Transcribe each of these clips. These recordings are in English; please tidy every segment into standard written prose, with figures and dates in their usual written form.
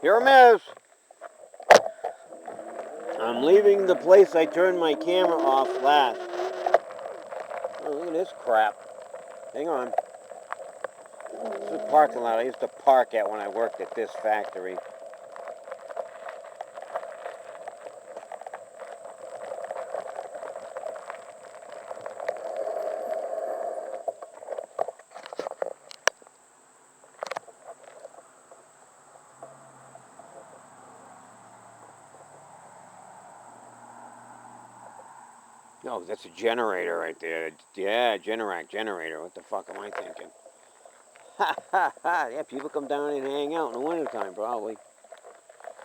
Here I'm is. I'm leaving the place I turned my camera off last. Oh, look at this crap. Hang on. This is the parking lot I used to park at when I worked at this factory. No, that's a generator right there. Yeah, generator. What the fuck am I thinking? Ha ha ha. Yeah, people come down and hang out in the wintertime, probably.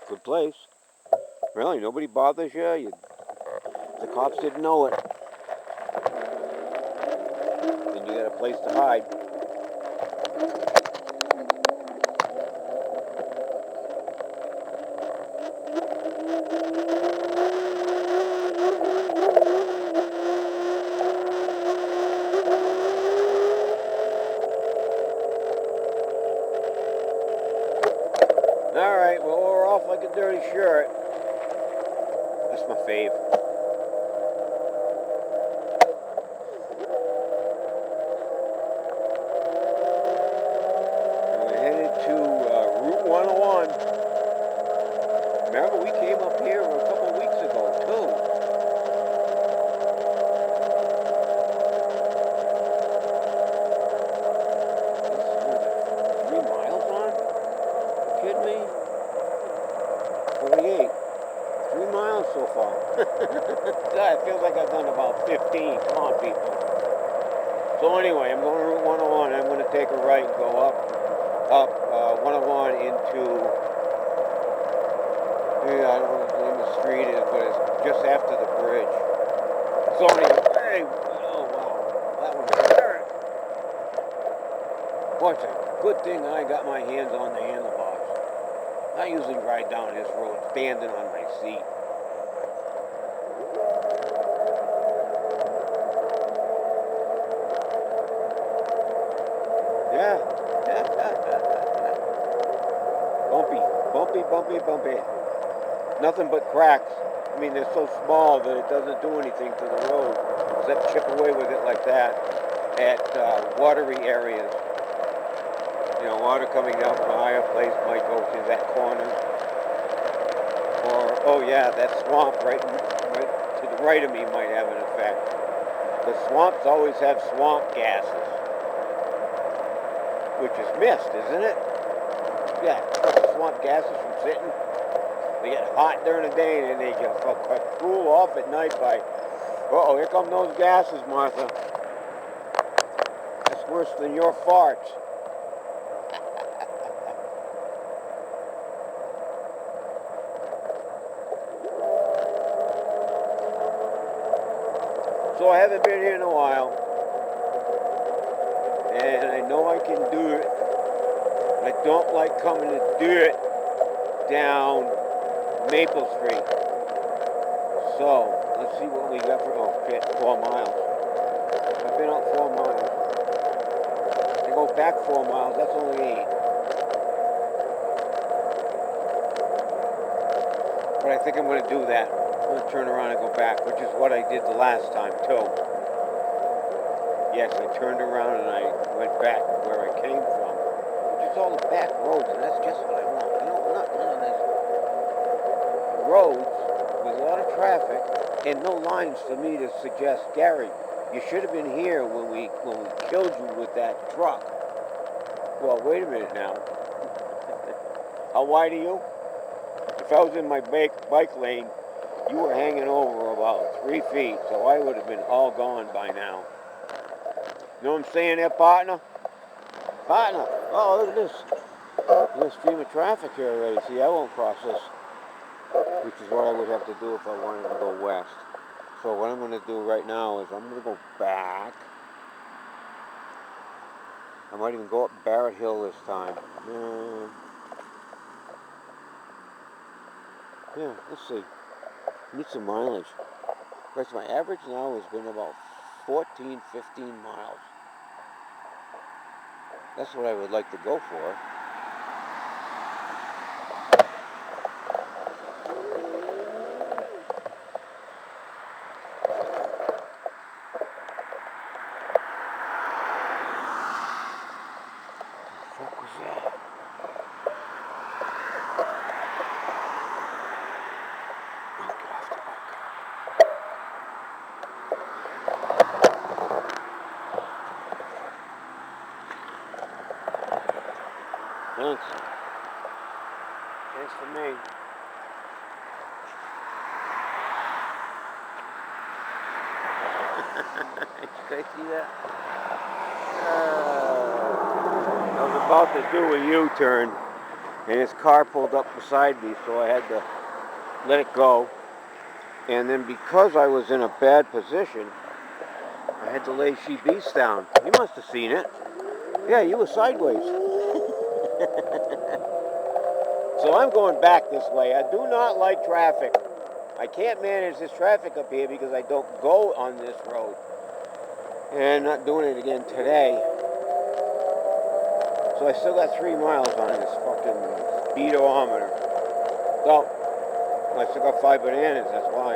Good place. Really, nobody bothers you? The cops didn't know it. Then you got a place to hide. Alright, well, we're off like a dirty shirt. That's my fave. We're headed to Route 101. Remember, we came up here a couple weeks ago, too. This is 3 miles on? Are you kidding me? 48. 3 miles so far. God, it feels like I've done about 15. Come on, people. So anyway, I'm going to Route 101. I'm going to take a right and go up 101 into, I don't know what the name of the street is, but it's just after the bridge. So anyway, oh wow, that one hurt. Boy, it's a good thing I got my hands on the handlebars. I usually ride down this road standing on my seat. Yeah. Bumpy. Nothing but cracks. I mean, they're so small that it doesn't do anything to the road except chip away with it like that at watery areas. You know, water coming down from a higher place might go to that corner. Or, oh yeah, that swamp right to the right of me might have an effect. The swamps always have swamp gases, which is mist, isn't it? Yeah, swamp gases from sitting. They get hot during the day and then they get cool off at night by, uh-oh, here come those gases, Martha. That's worse than your farts. So I haven't been here in a while, and I know I can do it. I don't like coming to do it down Maple Street. So, let's see what we got for, oh shit, 4 miles. I've been out 4 miles. I go back 4 miles, that's only 8. But I think I'm going to do that. I'm going to turn around and go back, which is what I did the last time, too. Yes, I turned around and I went back where I came from, which is all the back roads, and that's just what I want. You know, none of this roads with a lot of traffic and no lines for me to suggest, Gary, you should have been here when we killed you with that truck. Well, wait a minute now. How wide are you? If I was in my bike lane, you were hanging over about 3 feet, so I would have been all gone by now. You know what I'm saying there, partner? Partner, oh, look at this. There's a stream of traffic here already. See, I won't cross this, which is what I would have to do if I wanted to go west. So what I'm going to do right now is I'm going to go back. I might even go up Barrett Hill this time. Yeah, let's see. Need some mileage. Of course, my average now has been about 14, 15 miles. That's what I would like to go for. Thanks for me. Did you see that? I was about to do a U-turn, and his car pulled up beside me, so I had to let it go. And then because I was in a bad position, I had to lay She Beast down. You must have seen it. Yeah, you were sideways. So I'm going back this way. I do not like traffic. I can't manage this traffic up here because I don't go on this road. And not doing it again today. So I still got 3 miles on this fucking speedometer. So, I still got 5 bananas, that's why.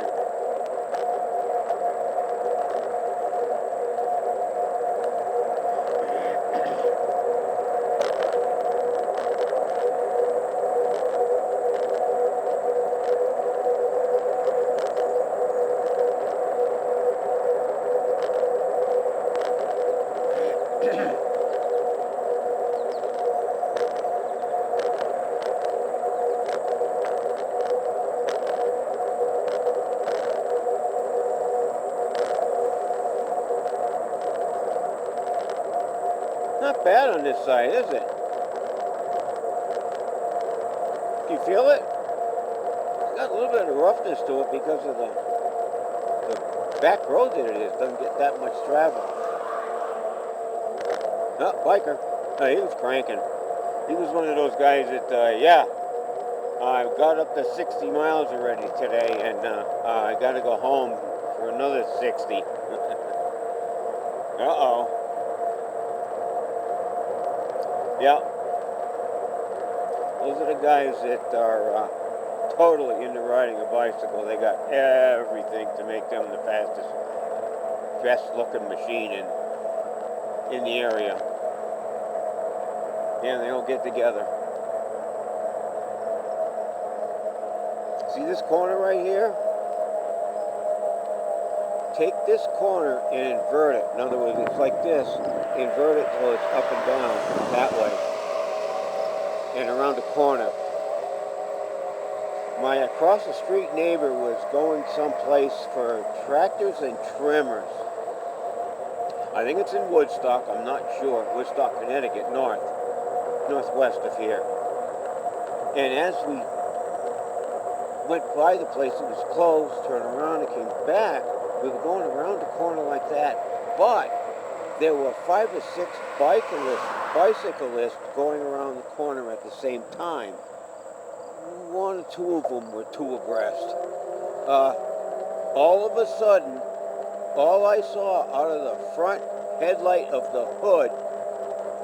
Not bad on this side, is it? Do you feel it? It's got a little bit of roughness to it because of the back road that it is. Doesn't get that much travel. Oh, biker. Oh, he was cranking. He was one of those guys that, I got up to 60 miles already today, and I got to go home for another 60. Uh-oh. Yeah. Those are the guys that are totally into riding a bicycle. They got everything to make them the fastest, best-looking machine in the area. Yeah, they all get together. See this corner right here? Take this corner and invert it. In other words, it's like this. Invert it so it's up and down that way. And around the corner. My across the street neighbor was going someplace for tractors and trimmers. I think it's in Woodstock, I'm not sure. Woodstock, Connecticut, northwest of here. And as we went by the place, it was closed, turned around and came back. We were going around the corner like that, but there were 5 or 6 bicyclists going around the corner at the same time. 1 or 2 of them were too abreast. All of a sudden, all I saw out of the front headlight of the hood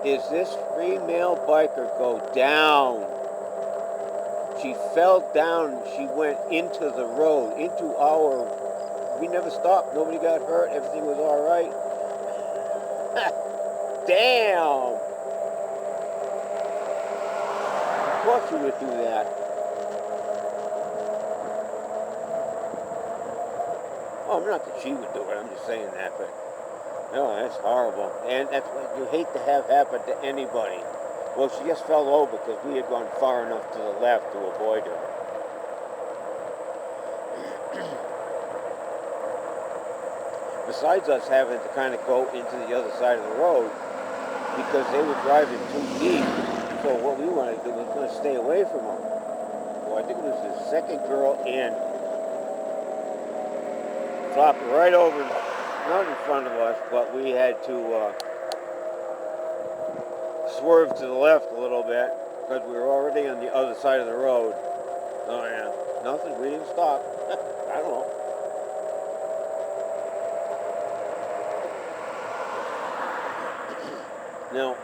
is this female biker go down. She fell down. She went into the road, into our... We never stopped. Nobody got hurt. Everything was all right. Damn! Of course you would do that. Oh, I'm not that she would do it. I'm just saying that, but... No, that's horrible. And that's what you hate to have happen to anybody. Well, she just fell over because we had gone far enough to the left to avoid her. Besides us having to kind of go into the other side of the road because they were driving too deep. So what we wanted to do was going to stay away from them. Well, I think it was the second girl in. Flopped right over, not in front of us, but we had to swerve to the left a little bit because we were already on the other side of the road. Oh yeah, nothing, we didn't stop. I don't know. Now,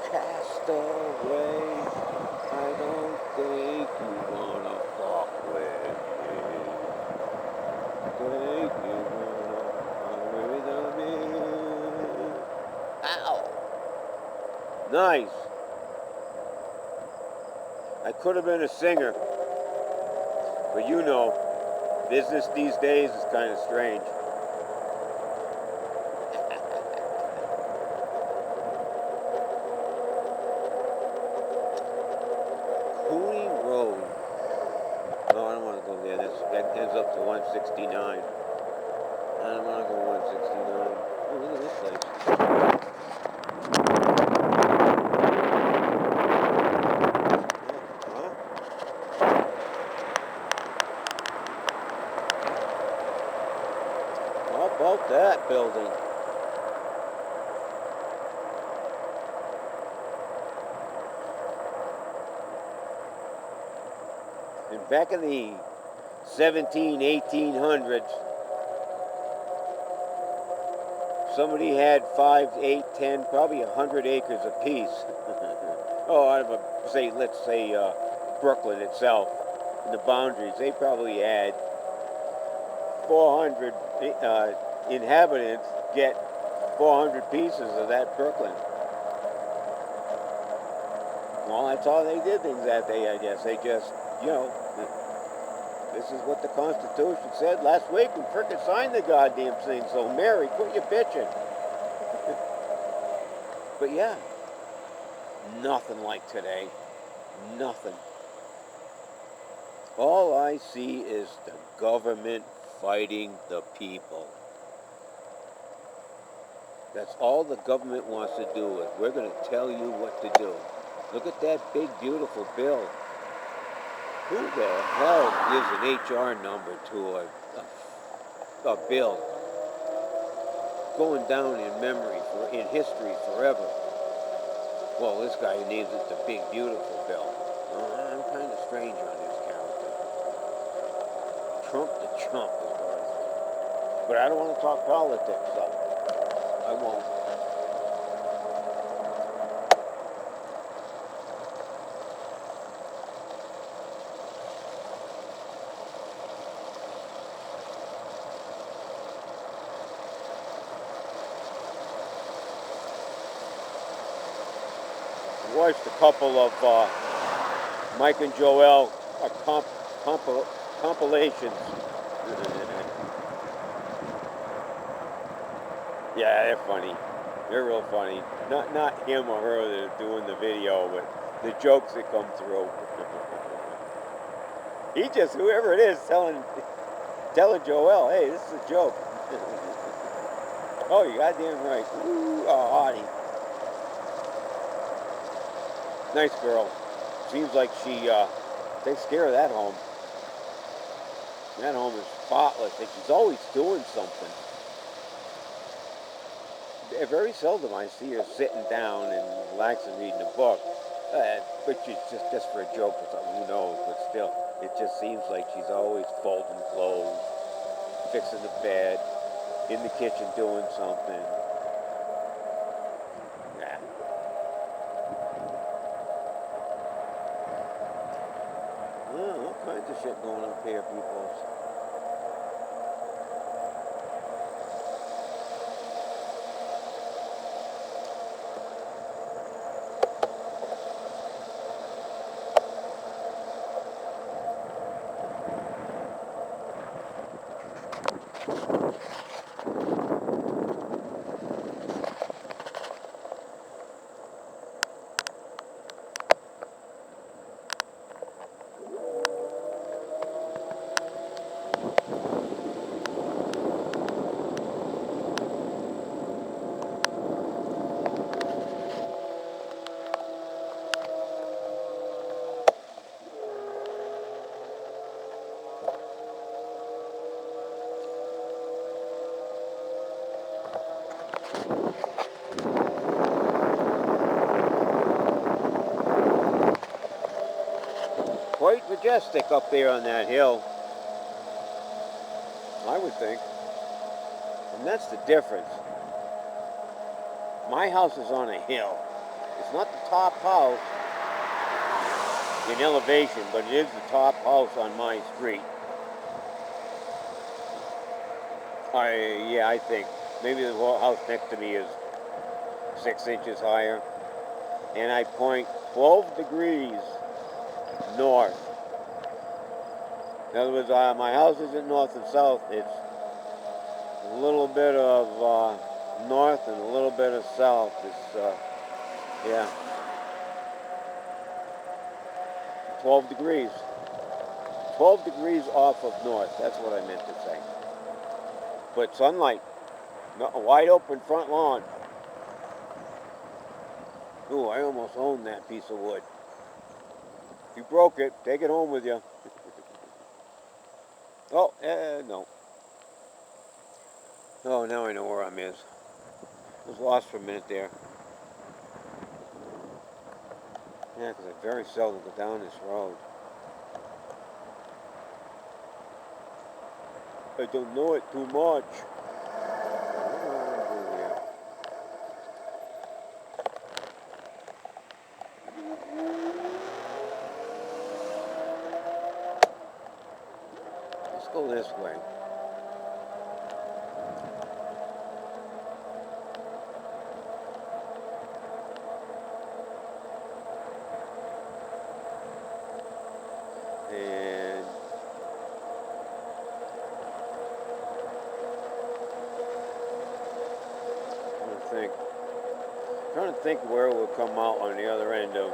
castaway, I don't think you wanna fuck with me. Think you wanna fuck with me. Ow! Nice. I could have been a singer, but you know, business these days is kind of strange. Back in the 1800s, somebody had 5, 8, 10, probably 100 acres apiece. Oh, I would say, let's say Brooklyn itself, in the boundaries, they probably had 400 inhabitants get 400 pieces of that Brooklyn. Well, that's all they did things that day, I guess. They just, this is what the Constitution said last week. We frickin' signed the goddamn thing, so Mary, quit your bitching. But yeah, nothing like today. Nothing. All I see is the government fighting the people. That's all the government wants to do is we're going to tell you what to do. Look at that big, beautiful bill. Who the hell gives an HR number to a bill going down in memory, in history forever? Well, this guy names it the big, beautiful bill. I'm kind of strange on this character. Trump the chump is what I think. But I don't want to talk politics, so I won't. I watched a couple of Mike and Joel compilations. Yeah, they're funny. They're real funny. Not him or her that are doing the video, but the jokes that come through. He just, whoever it is, telling Joel, hey, this is a joke. Oh, you goddamn right. Ooh, oh, hottie. Nice girl. Seems like she takes care of that home. That home is spotless, and she's always doing something. Very seldom I see her sitting down and relaxing reading a book. But she's just for a joke or something, who knows, but still, it just seems like she's always folding clothes, fixing the bed, in the kitchen doing something. Nah. Oh, all kinds of shit going up here, people. Quite majestic up there on that hill, I would think. And that's the difference. My house is on a hill. It's not the top house in elevation, but it is the top house on my street. I think. Maybe the house next to me is 6 inches higher. And I point 12 degrees north. In other words, my house isn't north and south. It's a little bit of north and a little bit of south. It's, yeah, 12 degrees. 12 degrees off of north. That's what I meant to say. But sunlight, a wide open front lawn. Ooh, I almost own that piece of wood. If you broke it, take it home with you. Oh, no. Oh, now I know where I'm is. I was lost for a minute there. Yeah, because I very seldom go down this road. I don't know it too much. Let's go this way. And trying to think where it would come out on the other end of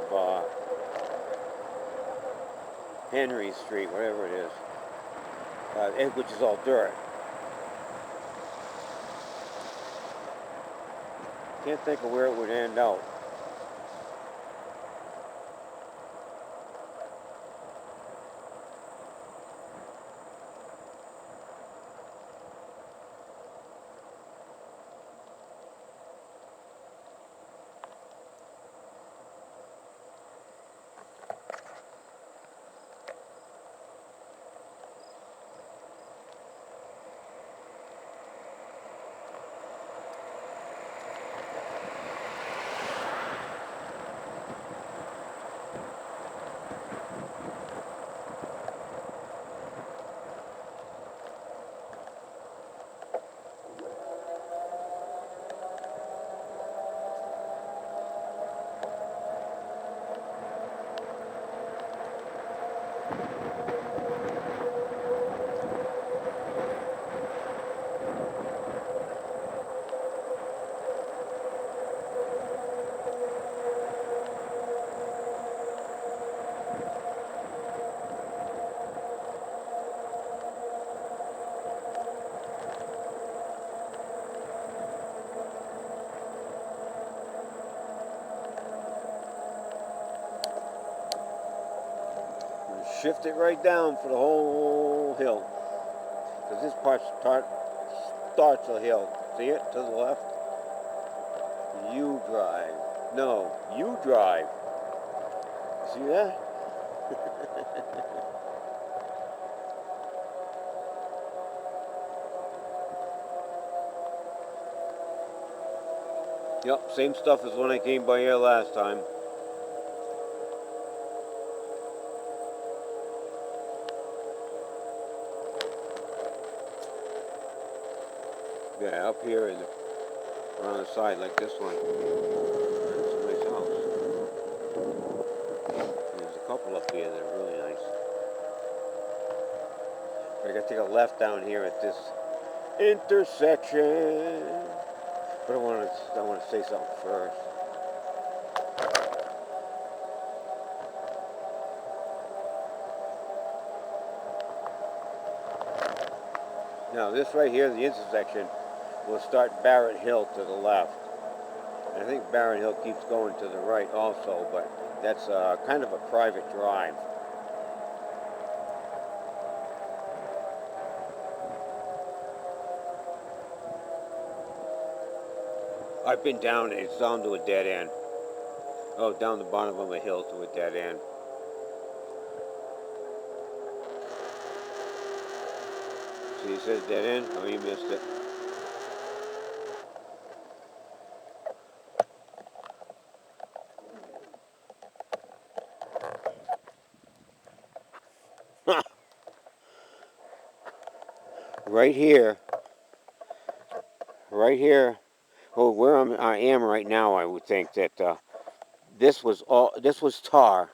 Henry Street, whatever it is, which is all dirt. Can't think of where it would end out. Shift it right down for the whole hill. Because this part starts a hill. See it to the left? You drive. No, you drive. See that? Yep, same stuff as when I came by here last time. Yeah, up here and around the side like this one. That's a nice house. There's a couple up here that are really nice. I gotta take a left down here at this intersection. But I want to say something first. Now this right here, the intersection, will start Barrett Hill to the left. And I think Barrett Hill keeps going to the right also, but that's kind of a private drive. I've been down, it's down to a dead end. Oh, down the bottom of a hill to a dead end. See, it says dead end? Oh, you missed it. Right here, oh, where I am right now, I would think that this was tar,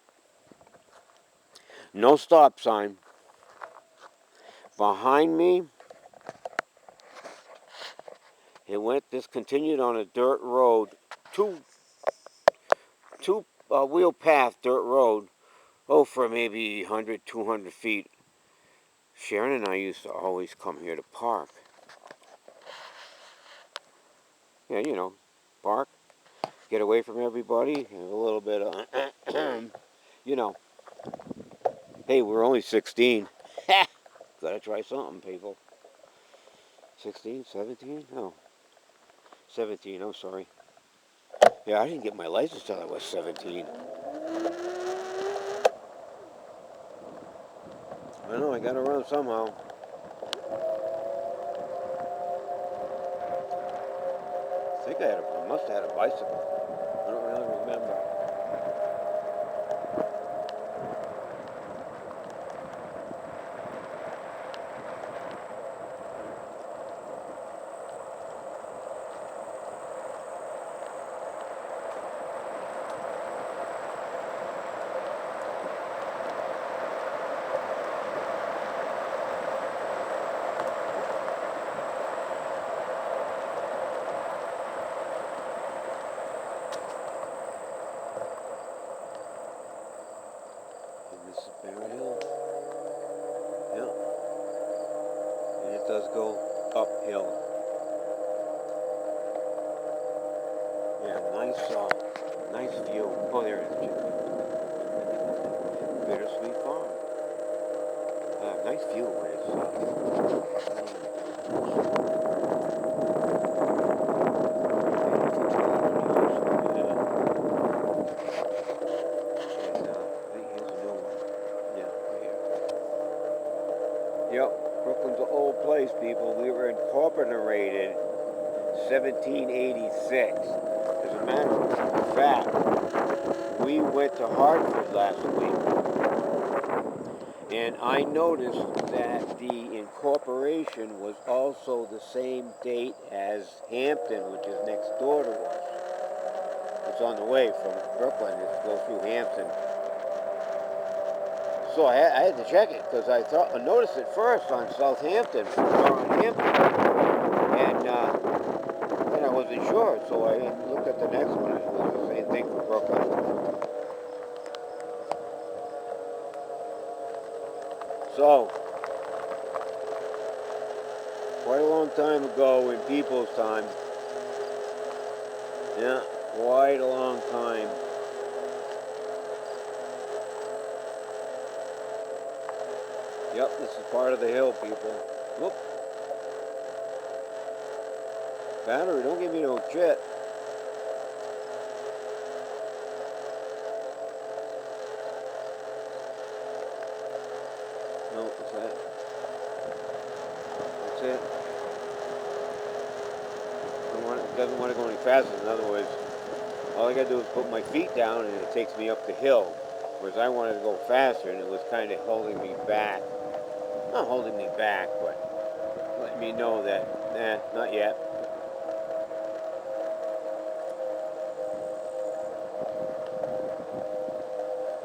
no stop sign. Behind me, this continued on a dirt road, two wheel path dirt road, for maybe 100, 200 feet. Sharon and I used to always come here to park. Yeah, park, get away from everybody, have a little bit of, hey, we're only 16. Gotta try something, people. 16, 17? No. 17, I'm sorry. Yeah, I didn't get my license till I was 17. I know, I got around somehow. think I must have had a bicycle. I don't really remember. And this is Barrett Hill. Yeah. And it does go uphill. Yeah, nice view. Oh, there it is. Bittersweet Farm. Nice view where Yep, Brooklyn's an old place, people. We were incorporated 1786. As a matter of fact, we went to Hartford last week, and I noticed that the incorporation was also the same date as Hampton, which is next door to us. It's on the way from Brooklyn. It goes through Hampton. So I had to check it because I noticed it first on Southampton or on Hampton, and then I wasn't sure. So I looked at the next one, and it was the same thing for Brooklyn. So quite a long time ago in people's time. Yeah, quite a long time. Yep, this is part of the hill, people. Whoop. Battery, don't give me no shit. No, what's that? That's it. Doesn't want to go any faster. In other words, all I gotta do is put my feet down and it takes me up the hill. Whereas I wanted to go faster and it was kind of holding me back. Not holding me back, but letting me know that, nah, not yet.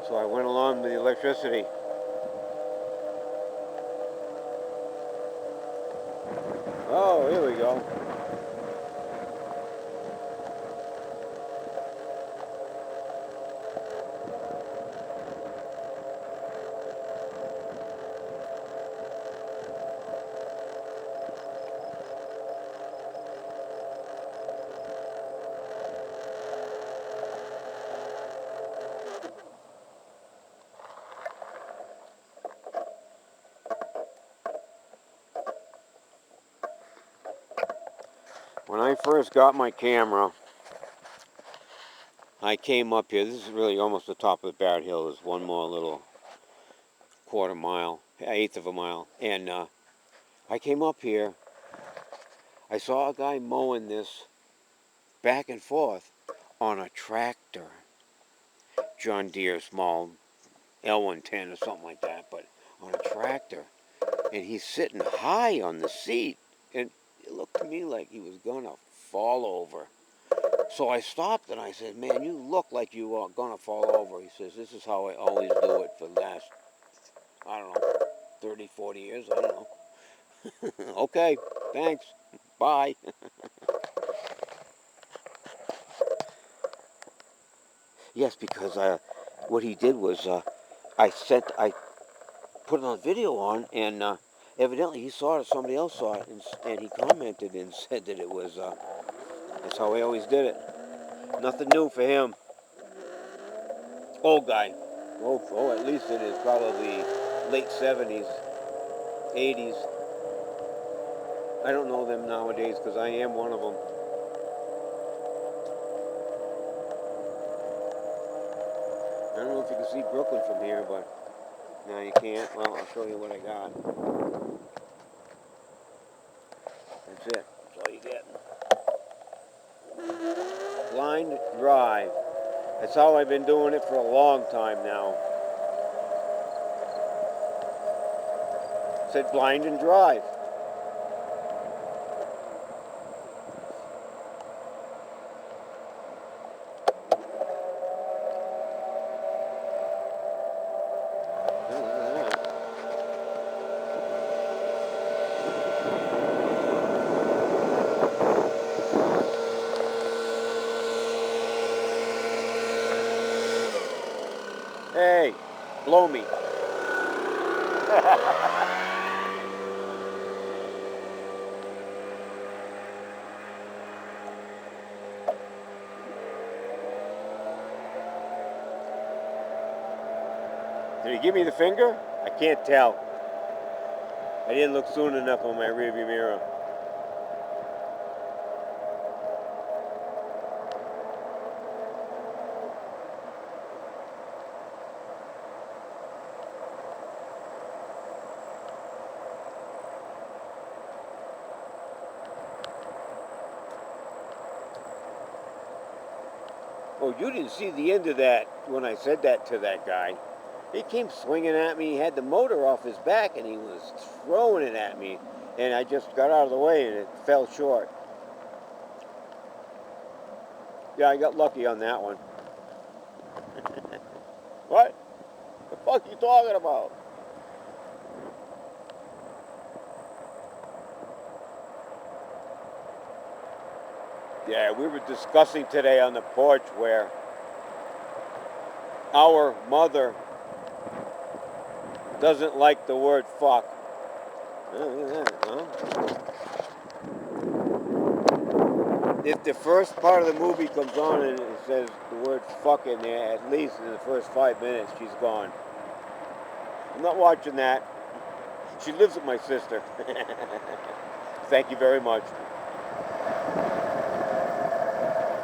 So I went along with the electricity. Oh, here we go. When I first got my camera, I came up here. This is really almost the top of the Barrett Hill. There's one more little quarter mile, eighth of a mile. And I came up here. I saw a guy mowing this back and forth on a tractor. John Deere small L110 or something like that, but on a tractor. And he's sitting high on the seat. And it looked to me like he was going to fall over. So I stopped and I said, man, you look like you are going to fall over. He says, this is how I always do it for the last, I don't know, 30, 40 years. I don't know. Okay, thanks. Bye. Yes, because what he did was I put it on video on, and evidently he saw it, somebody else saw it, and he commented and said that it was, that's how he always did it. Nothing new for him. Old guy. Oh, at least it is probably late 70s, 80s. I don't know them nowadays because I am one of them. I don't know if you can see Brooklyn from here, but no, you can't. Well, I'll show you what I got. That's it. That's all you get. Blind drive. That's how I've been doing it for a long time now. Said blind and drive. Hey, blow me. Did he give me the finger? I can't tell. I didn't look soon enough on my rearview mirror. Oh, you didn't see the end of that when I said that to that guy. He came swinging at me. He had the motor off his back, and he was throwing it at me. And I just got out of the way, and it fell short. Yeah, I got lucky on that one. What? The fuck you talking about? Yeah, we were discussing today on the porch where our mother doesn't like the word fuck. If the first part of the movie comes on and it says the word fuck in there, at least in the first 5 minutes, she's gone. I'm not watching that. She lives with my sister. Thank you very much.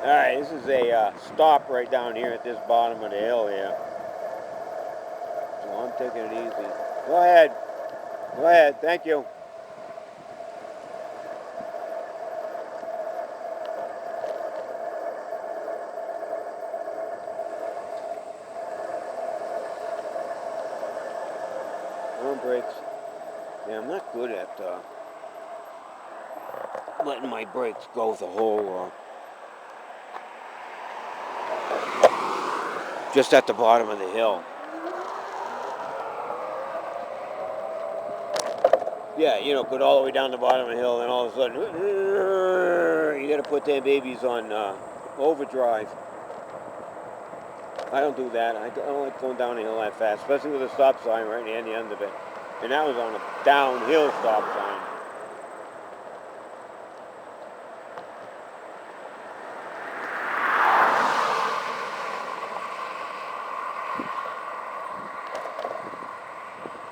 All right, this is a stop right down here at this bottom of the hill here. So I'm taking it easy. Go ahead. Go ahead. Thank you. On brakes. Yeah, I'm not good at letting my brakes go the whole... just at the bottom of the hill. Yeah, you know, go all the way down the bottom of the hill, and all of a sudden, you got to put them babies on overdrive. I don't do that. I don't like going down the hill that fast, especially with a stop sign right near the end of it. And that was on a downhill stop sign.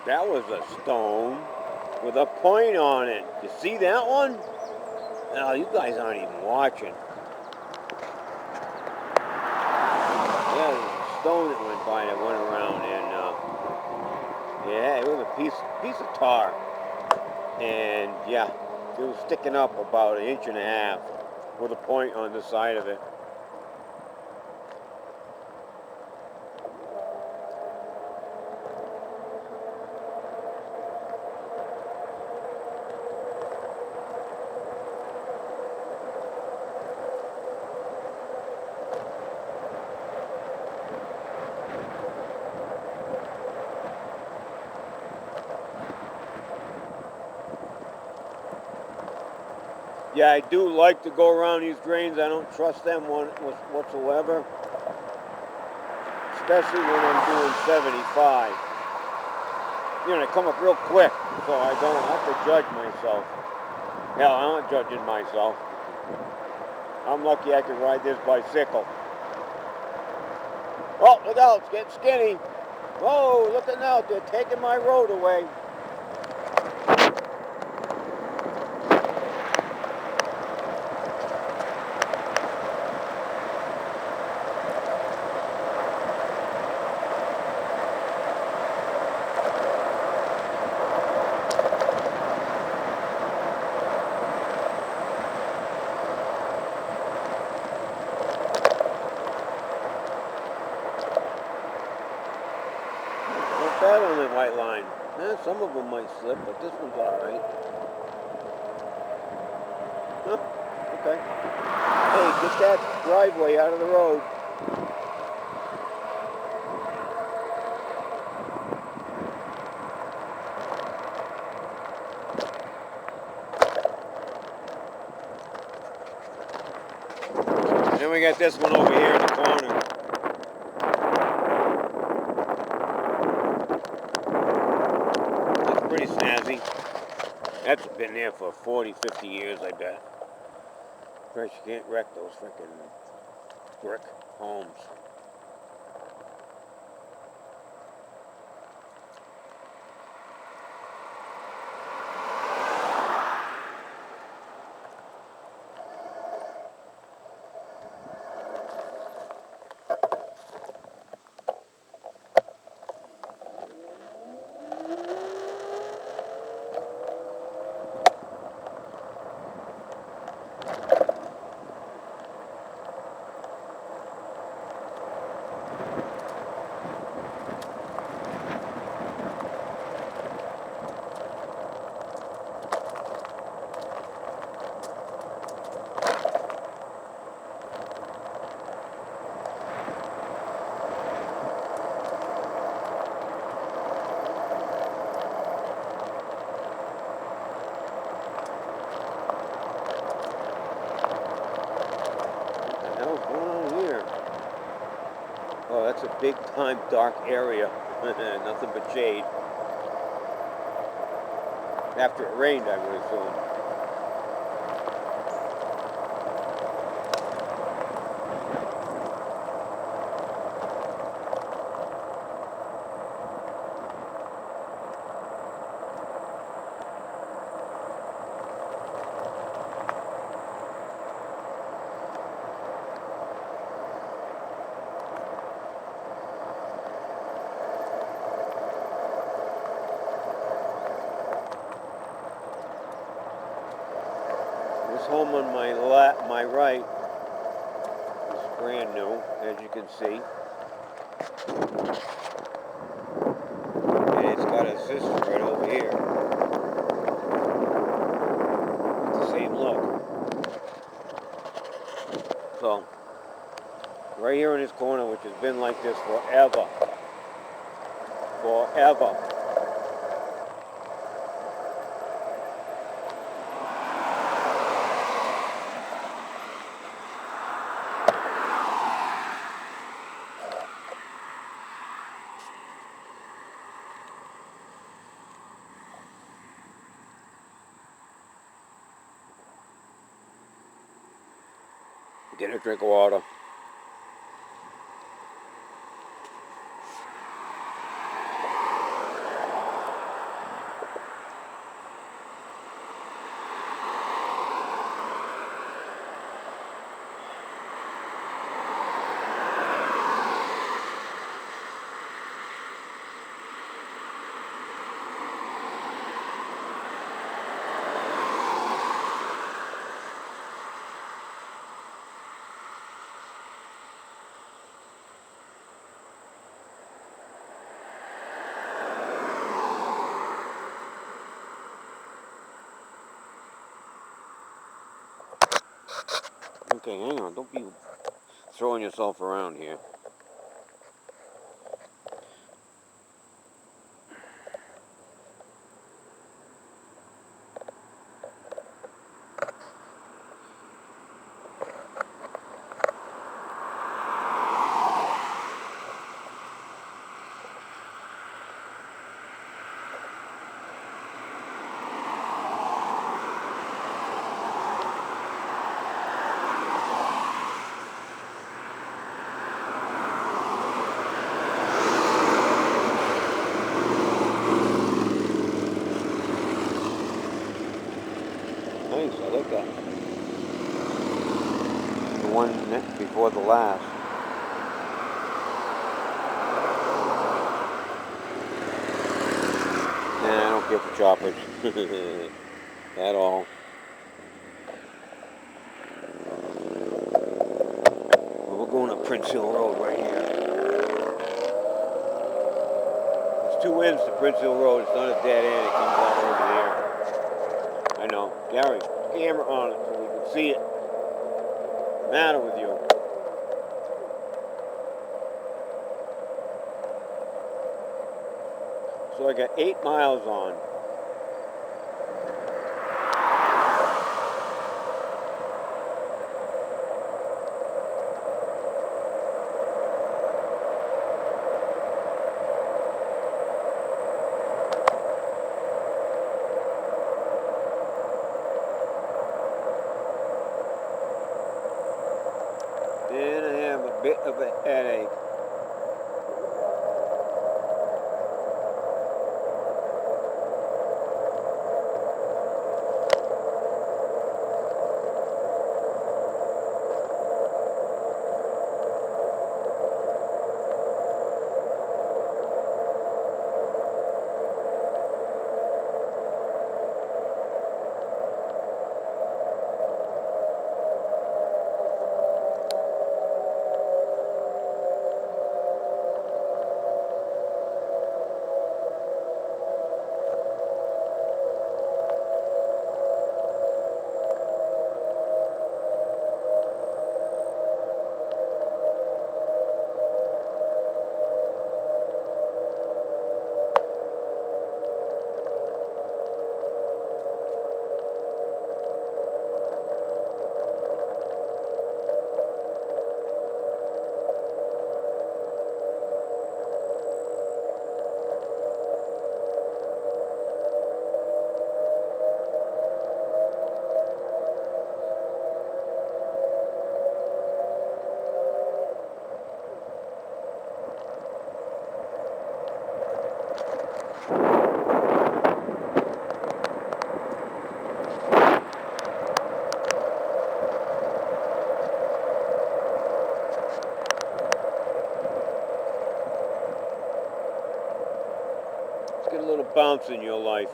That was a stone with a point on it. You see that one? No, you guys aren't even watching. Yeah, there was a stone that went by that went around, and yeah, it was a piece of tar. And yeah, it was sticking up about 1.5 inches with a point on the side of it. Yeah, I do like to go around these drains. I don't trust them whatsoever, especially when I'm doing 75. You know, they come up real quick, so I don't have to judge myself. Hell, I'm not judging myself. I'm lucky I can ride this bicycle. Oh, look out, it's getting skinny. Whoa, looking out, they're taking my road away. bad on the white line. Some of them might slip, but this one's all right. Huh, okay. Hey, get that driveway out of the road. Then we got this one over here in the corner. That's pretty snazzy. That's been there for 40, 50 years, I bet. Christ, you can't wreck those freaking brick homes. What the hell's going on here? Oh, that's a big time dark area. Nothing but shade. After it rained, I would assume. This home on my right is brand new, as you can see. And it's got a sister right over here. It's the same look. So, right here in this corner, which has been like this forever. Forever. Get a drink of water. Okay, hang on. Don't be throwing yourself around here. Nice, I like that. The one next before the last. Nah, I don't care for choppers. At all. Well, we're going up Prince Hill Road right here. It's two ends to Prince Hill Road. It's not a dead end. It comes out over there. I know. Gary, camera on it so we can see it. What's the matter with you? So I got 8 miles on. And I have a bit of a headache. Let's get a little bounce in your life.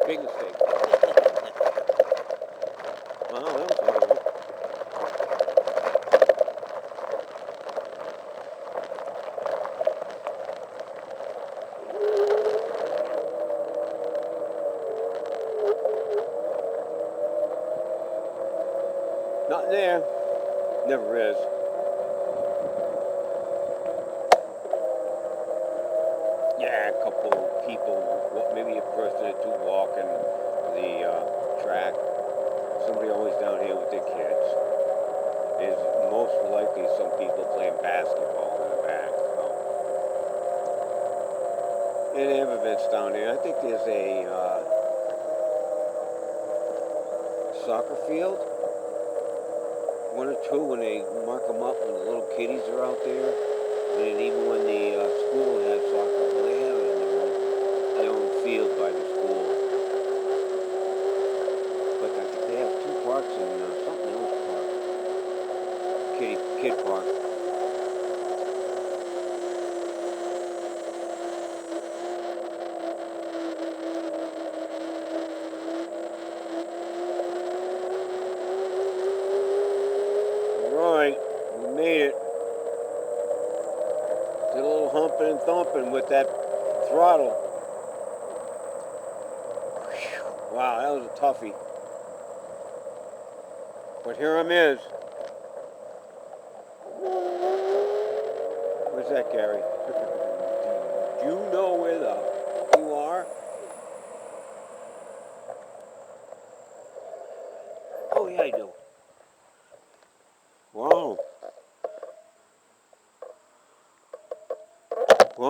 Big mistake. Wow, that was horrible. Nothing there. Never is. Yeah, a couple people, maybe a person or two walking the track. Somebody always down here with their kids. There's most likely some people playing basketball in the back. So. And they have events down there. I think there's a soccer field. One or two when they mark them up when the little kiddies are out there. And even when the school has soccer, well, they have it in their own field by the school. But I think they have two parks in something else park. Kid park. Alright, we made it. Did a little humping and thumping with that throttle. Whew. Wow, that was a toughie. But here I'm is. Where's that, Gary? Do you know where the you are? Oh yeah, I do. Wow. Well,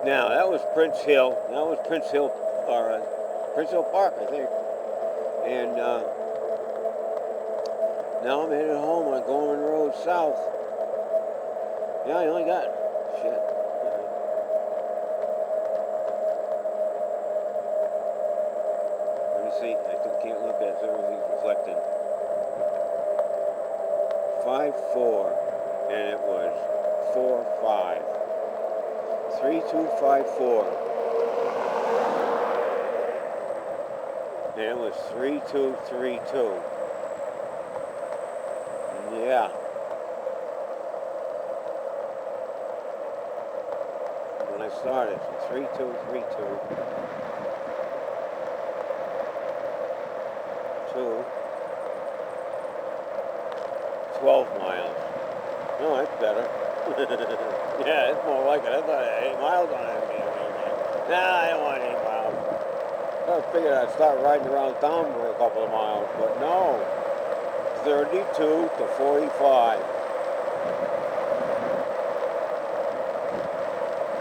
Now, that was Prince Hill. That was Prince Hill, or Prince Hill Park, I think. And now I'm headed home on Gorman Road South. Yeah, I only got shit. Let me see. I still can't look at it, so everything's reflecting. 5-4, and it was 4-5. 3-2-5-4. And it was 3-2-3-2. Yeah. When I started, 3-2-3-2. 12 miles. No, that's better. Yeah, it's more like it. I thought I had 8 miles on it. Nah, I don't want 8 miles. I figured I'd start riding around town for a couple of miles, but no. 32 to 45.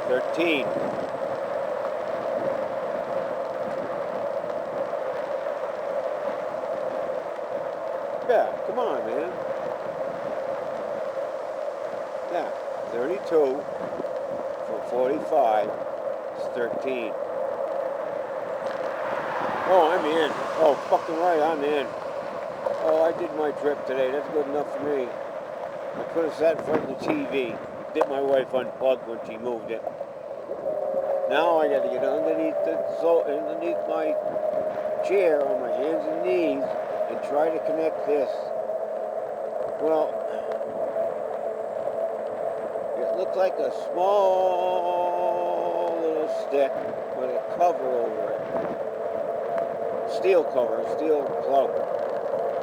13. Yeah, come on, man. Yeah, 32 from 45 is 13. Oh, I'm in. Oh, fucking right, I'm in. Oh, I did my trip today. That's good enough for me. I could have sat in front of the TV. Did my wife unplug when she moved it. Now I got to get underneath my chair on my hands and knees and try to connect this. Well, it looks like a small little stick with a cover over it. Steel cover, steel plug.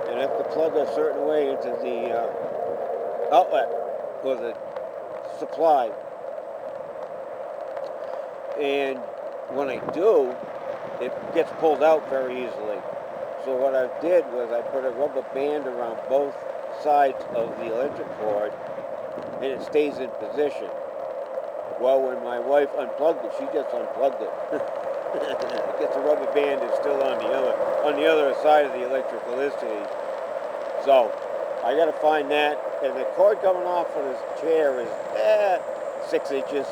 And I have to plug a certain way into the outlet for the supply. And when I do, it gets pulled out very easily. So what I did was I put a rubber band around both sides of the electric cord, and it stays in position. Well, when my wife unplugged it, she just unplugged it. I guess the rubber band is still on the other side of the electricity. So I got to find that, and the cord coming off of this chair is 6 inches.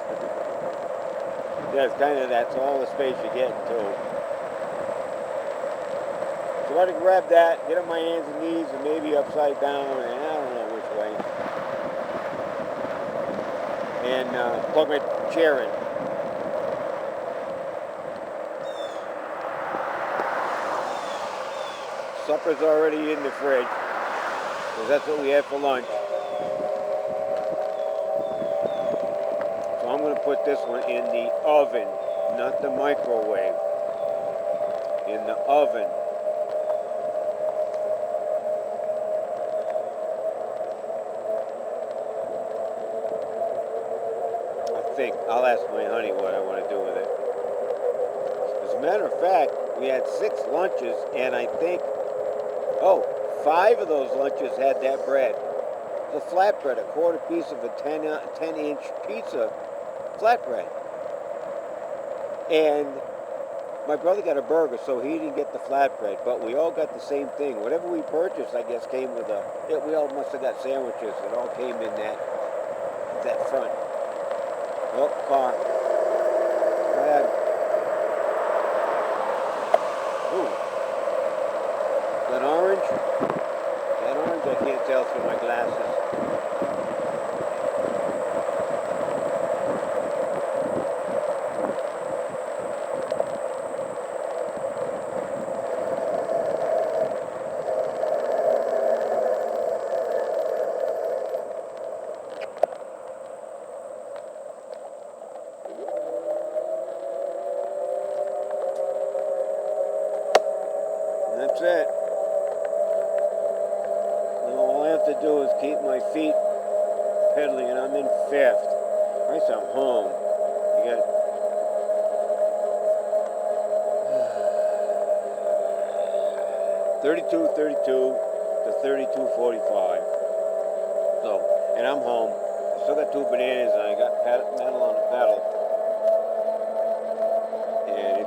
Yeah, it's kind of, that's all the space you get into. So I got to grab that, get on my hands and knees, and maybe upside down, and I don't know which way. And plug my chair in. Supper's already in the fridge, because that's what we had for lunch. So I'm going to put this one in the oven, not the microwave. In the oven. I think I'll ask my honey what I want to do with it. As a matter of fact, we had 6 lunches, and I think, 5 of those lunches had that bread. The flatbread, a quarter piece of a 10-inch pizza flatbread. And my brother got a burger, so he didn't get the flatbread, but we all got the same thing. Whatever we purchased, I guess, came with we all must have got sandwiches. It all came in that front. Oh, car. Go ahead. Ooh. That orange? That orange, I can't tell through my glasses. That's it. Now all I have to do is keep my feet pedaling, and I'm in 5th. At least I'm home. You got 32-32 to 32-45. So, and I'm home. I still got 2 bananas, and I got metal on the pedal.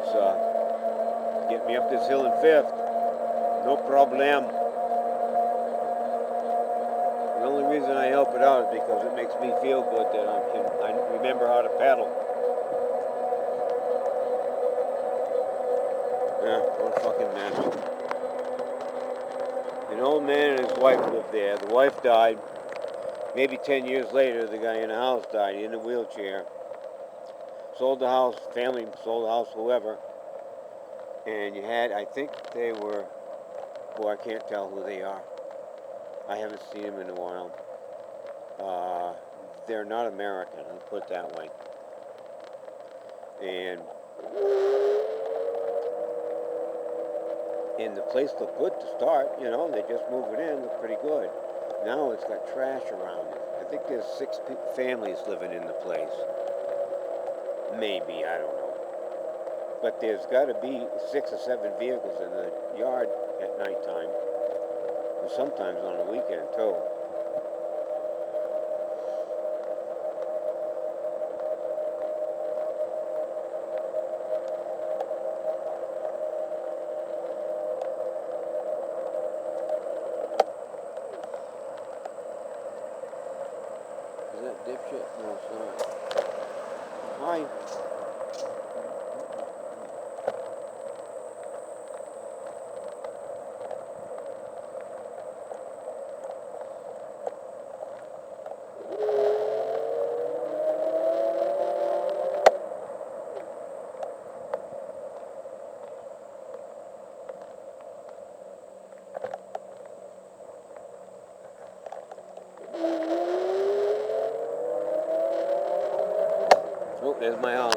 it's get me up this hill in Fifth. No problem. The only reason I help it out is because it makes me feel good that I remember how to paddle. Yeah, what a fucking mess. An old man and his wife lived there. The wife died. Maybe 10 years later, the guy in the house died in a wheelchair. Sold the house, family sold the house, whoever. And you had, I think they were, boy, I can't tell who they are. I haven't seen them in a while. They're not American, I'll put it that way. And the place looked good to start, you know, they just moved it in, looked pretty good. Now it's got trash around it. I think there's 6 families living in the place. Maybe, I don't know. But there's got to be 6 or 7 vehicles in the yard at nighttime. And sometimes on the weekend, too. Is that dipshit? No, it's not. Hi. Oh, there's my house.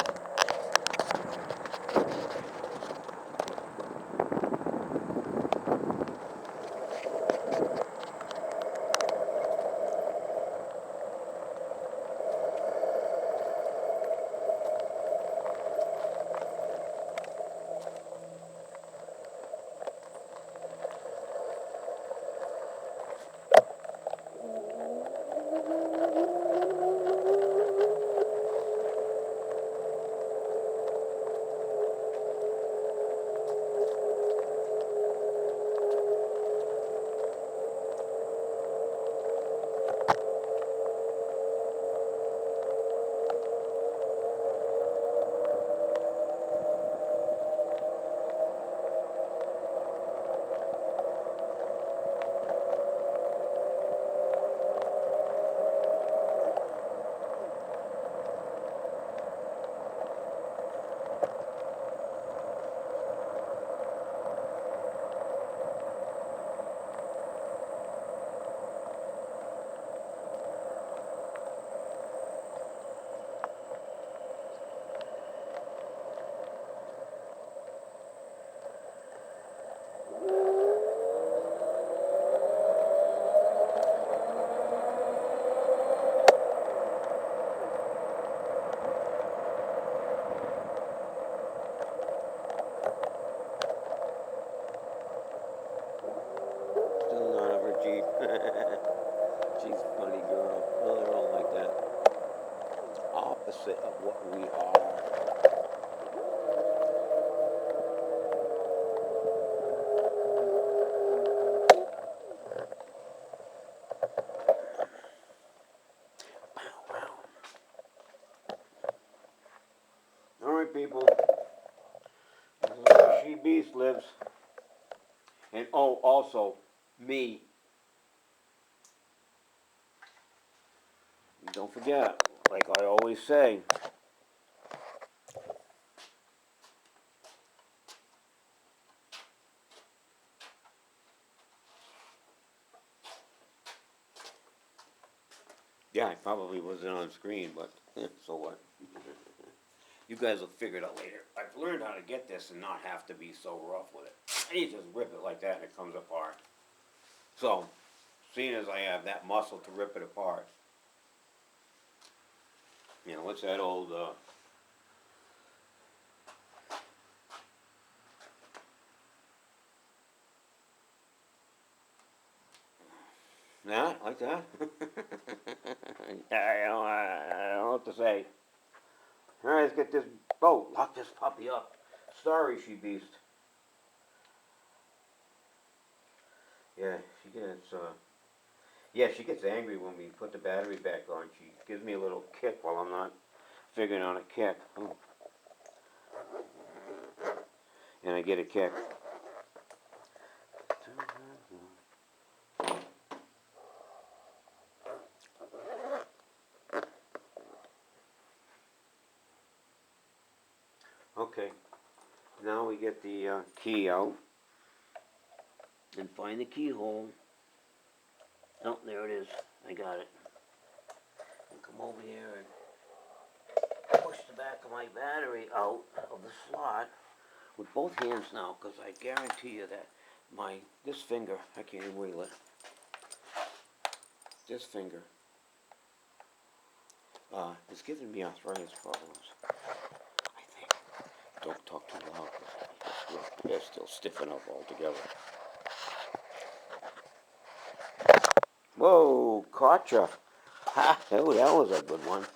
Still not of her Jeep. She's a funny girl. Well, they're all like that. Opposite of what we are. Alright, people. This is where She Beast lives. And oh, also, me. Don't forget, like I always say, yeah, I probably wasn't on screen, but so what? You guys will figure it out later. I've learned how to get this and not have to be so rough with it. You just rip it like that and it comes apart. So, seeing as I have that muscle to rip it apart, you know, what's that old, nah, like that? I don't know what to say. Alright, let's get this boat, lock this puppy up. Sorry, she beast. Yeah, she gets angry when we put the battery back on. She gives me a little kick while I'm not figuring on a kick. Oh. And I get a kick. Okay, now we get the key out and find the keyhole. Oh, there it is. I got it. And come over here and push the back of my battery out of the slot with both hands now, because I guarantee you that this finger, I can't even wiggle it. This finger is giving me arthritis problems, I think. Don't talk too loud, because they're still stiffen up altogether. Whoa, caught ya. Ha, oh, that was a good one.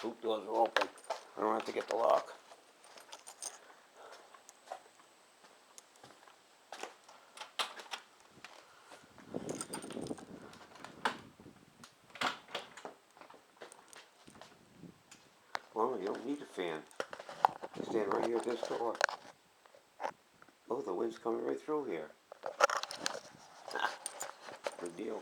Boot doors are open. I don't have to get the lock. Well, you don't need a fan. You stand right here at this door. Oh, the wind's coming right through here. Good deal.